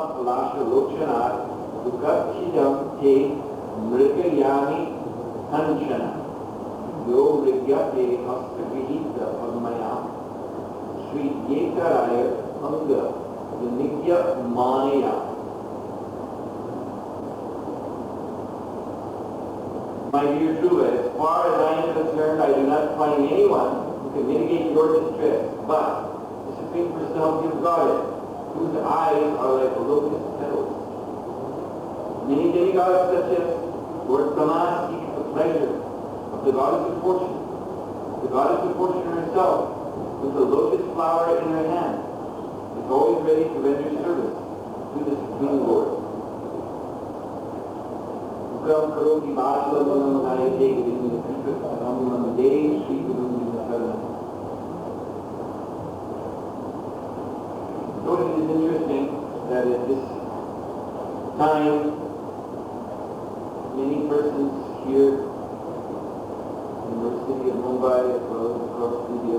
palasha lochana dukachidam te mrigayami kanchana yo mrigyate hastagihita padmaya Sri Yekaraya Anga Nitya Maya. My dear Dhruva, as far as I am concerned, I do not find anyone who can mitigate your distress, but the Supreme Personality of Godhead, whose eyes are like lotus petals. Many demigods such as Lord Brahma seek the pleasure of the goddess of fortune. The goddess of fortune herself, with a lotus flower in her hand, is always ready to render service to the Supreme Lord. Ukram karoti bhajalam nayate giving Ramande Sri Guru Saranam. So it is interesting that at this time, many persons here in the city of Mumbai as well as across India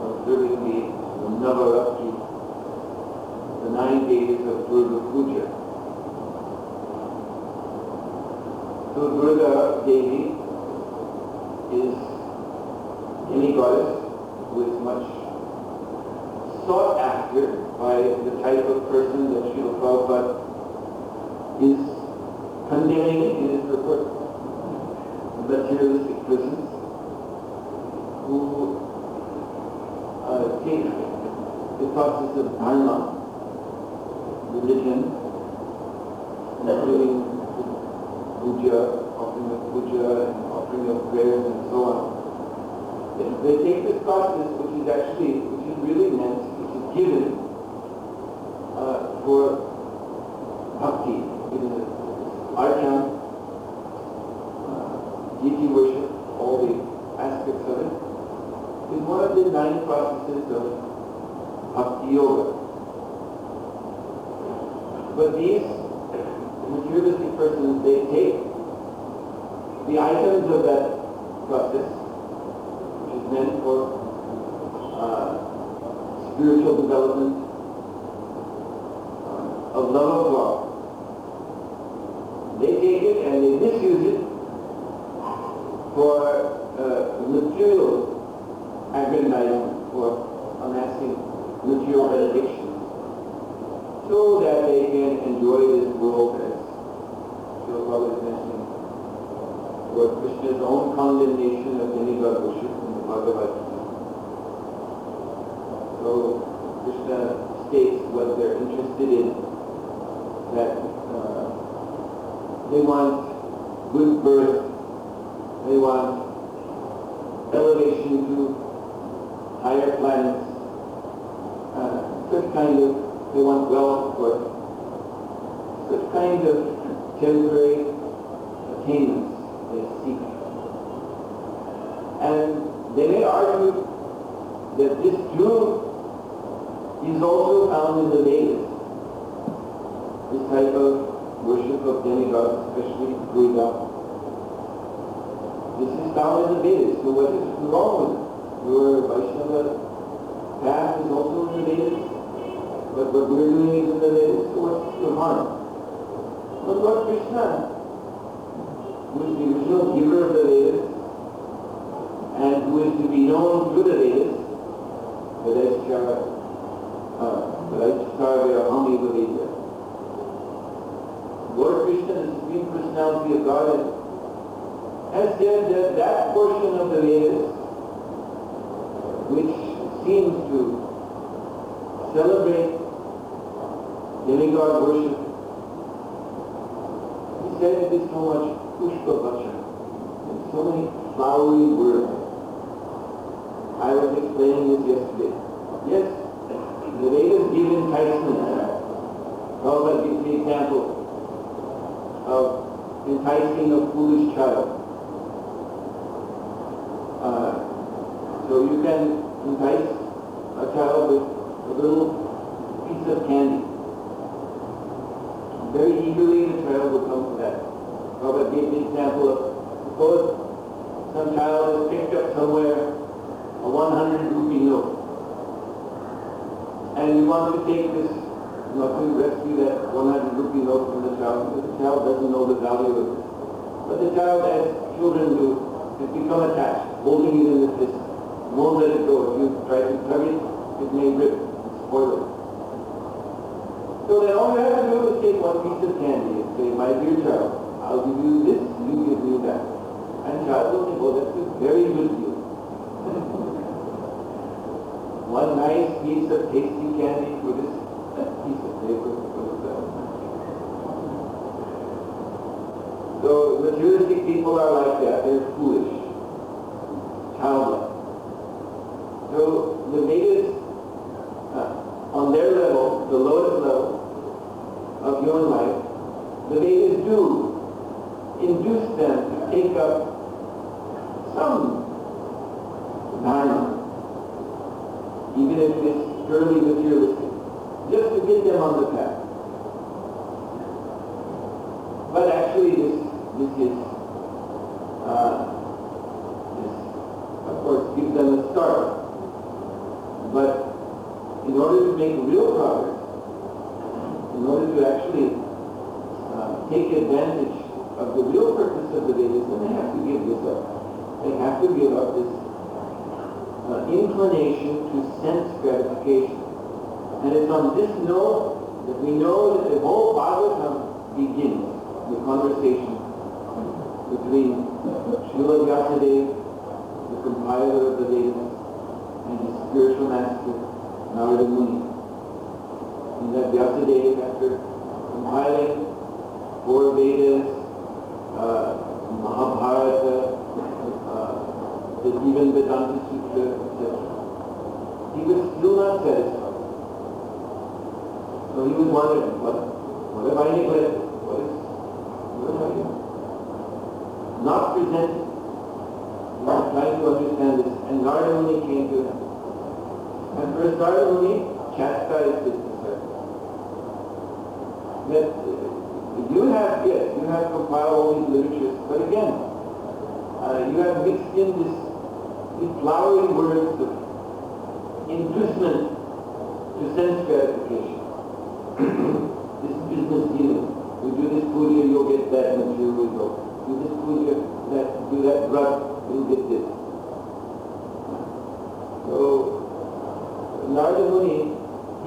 observing the Navaratri, the 9 days of Durga Puja. So Durga Devi is any goddess who is much sought after by the type of person that Srila Prabhupada is condemning in his report. Materialistic persons who take the process of dharma, religion, doing puja, offering of puja, and offering of prayers, and so on. They take this process, which is really meant, which is given for bhakti, archana, deity worship, all the aspects of it, is one of the 9 processes of bhakti yoga. But these materialistic persons, they take the items of that process, which is meant for spiritual development, of love of God. They take it and they misuse it for material aggrandizement, for amassing material benedictions, so that they can enjoy this world, as Srila Prabhupada is mentioning, for Krishna's own condemnation of demigod worship in the Bhagavatam. So Krishna states what they're interested in, that they want good birth, they want elevation to higher planets, they want wealth, of course, such kind of temporary attainments they seek. And they may argue that this too is also found in the Vedas. This type of worship of demigods, especially Durga. This is found in the Vedas. So what is wrong with it? Your Vaishnava path is also in the Vedas, but what we're doing is in the Vedas, so what's the harm? But Lord Krishna, who is the original giver of the Vedas, and who is to be known through the Vedas, Lord Krishna, the Supreme Personality of Godhead, has said that that portion of the Vedas which seems to celebrate demigod worship, he said it is so much pushpa vacha, so many flowery words. I was explaining this yesterday. Yes, the Vedas give enticement. Prabhupada gives the example of enticing a foolish child. So you can entice a child with a little piece of candy. Very eagerly the child will come to that. Prabhupada gave the example of, suppose some child has picked up somewhere a 100 rupee note, and you want to take this not to rescue that 100 rupee note from the child, because the child doesn't know the value of it. But the child, as children do, has become attached, holding it in the fist, won't let it go. If you try to tug it, it may rip and spoil it. So then all you have to do is take one piece of candy and say, my dear child, I'll give you this, you give me that. And child will think, oh, that's a very good deal. One nice piece of tasty candy for this piece of paper for the child. So materialistic people are like that. They're foolish, childlike. So the Vedas, on their level, the lowest level of human life, the Vedas do induce them to take up some dharma, even if it's purely materialistic, just to get them on the path. But actually this of course gives them a start. But in order to make real progress, in order to actually take advantage of the real purpose of the Vedas, then they have to give this up. They have to give up this inclination to sense gratification. And it's on this note that we know that the whole Bhagavatam begins, the conversation between Srila Vyasadeva, the compiler of the Vedas, and his spiritual master, Narada Muni. And that Vyasadeva, after compiling 4 Vedas, Mahabharata, even Vedanta Sutra, etc., he was still not satisfied. So he was wondering, what have I neglected? What have I done? Not presented. He was trying to understand this. And Narada Muni came to him. And first Narada Muni chastised his disciple. That you have compiled all these literatures, but again, you have mixed in these flowery words of inducement to sense gratification. This business dealing. You do this puja, you'll get that material result. Do this puja, do that drug, you'll get this. So, Narada Muni,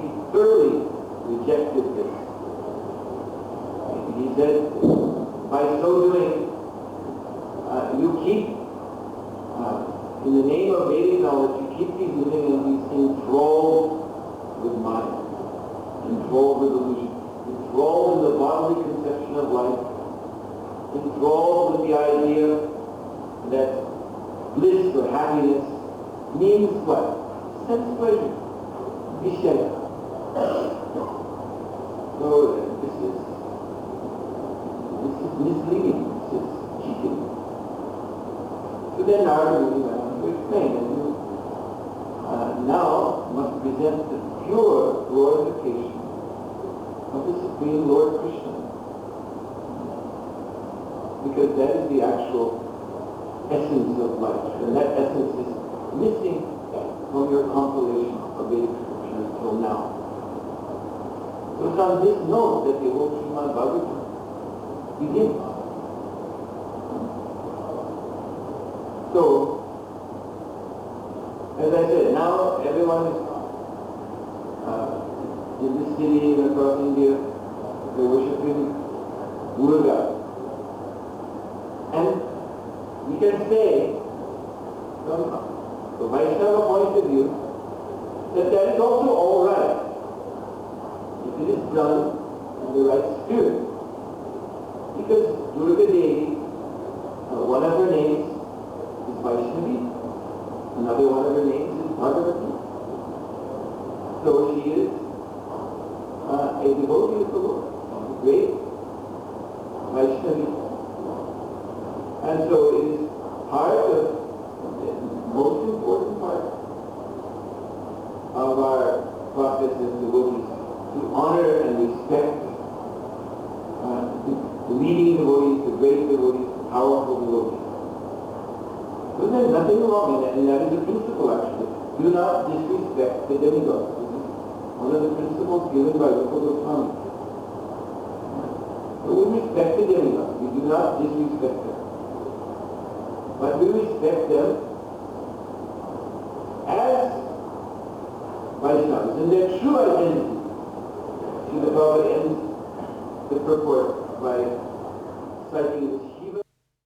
he thoroughly rejected this. He said, by so doing, you keep, in the name of Vedic knowledge, you keep these living entities enthralled with mind, enthralled with illusion, enthralled in the bodily conception of life, enthralled with the idea that bliss or happiness means what? Sense pleasure, vishaya. So this is misleading, this is cheating. So then Narada Muni went on to explain that you now must present the pure glorification of the Supreme Lord Krishna. Because that is the actual essence of life. And that essence is missing from your compilation of Vedic scripture until now. So it's on this note that the whole Srimad Bhagavatam begins. So, as I said, now everyone is in this city and across India, they're worshipping Durga. And we can say, from the Vaishnava point of view, that is also all right if it is done in the right spirit. Because Durga Devi, one of her names is Vaishnavi, another one of her names is Bhagavati. So she is a devotee of the Lord, a great Vaishnavi. And so it is part of the most important part of our process as devotees to honor and respect the leading devotees, the great devotees, the powerful devotees. So there's nothing wrong in that, and that is a principle actually. Do not disrespect the demigods. one of the principles given by Suhotra Swami. So we respect the demigods. We do not disrespect them. But we respect them as Vaishnavas in their true identity. See, the Bhagavatam ends the purport by citing